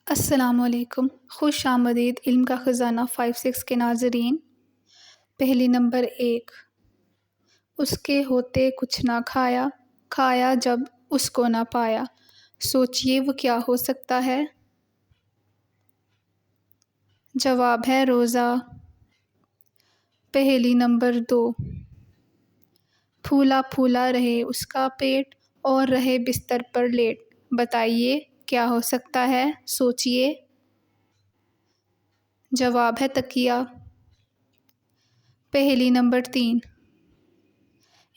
अस्सलामुअलैकुम। खुश आमदीद इल्म का ख़ज़ाना 5-6 के नाज़रीन। पहली नंबर 1, उसके होते कुछ ना खाया, खाया जब उसको ना पाया। सोचिए वो क्या हो सकता है? जवाब है रोज़ा। पहली नंबर 2, फूला फूला रहे उसका पेट और रहे बिस्तर पर लेट। बताइए क्या हो सकता है? सोचिए। जवाब है तकिया। पहली नंबर 3,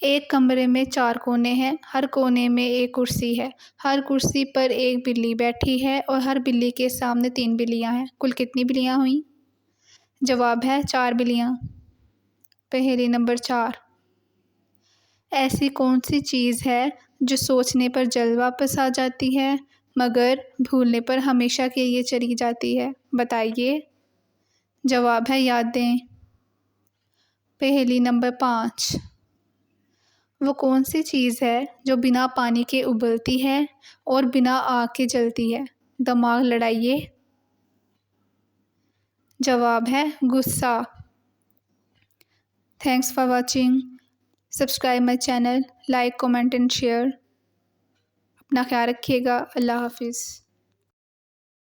एक कमरे में 4 कोने हैं, हर कोने में एक कुर्सी है, हर कुर्सी पर एक बिल्ली बैठी है और हर बिल्ली के सामने 3 बिल्लियाँ हैं। कुल कितनी बिल्लियाँ हुईं? जवाब है 4 बिल्लियाँ। पहली नंबर 4, ऐसी कौन सी चीज़ है जो सोचने पर जल्द वापस आ जाती है मगर भूलने पर हमेशा के लिए चली जाती है? बताइए। जवाब है यादें। पहली नंबर 5, वो कौन सी चीज़ है जो बिना पानी के उबलती है और बिना आग के जलती है? दिमाग लड़ाइए। जवाब है गुस्सा। Thanks for watching. Subscribe my channel, like, comment and share. अपना ख्याल रखिएगा। अल्लाह हाफिज़।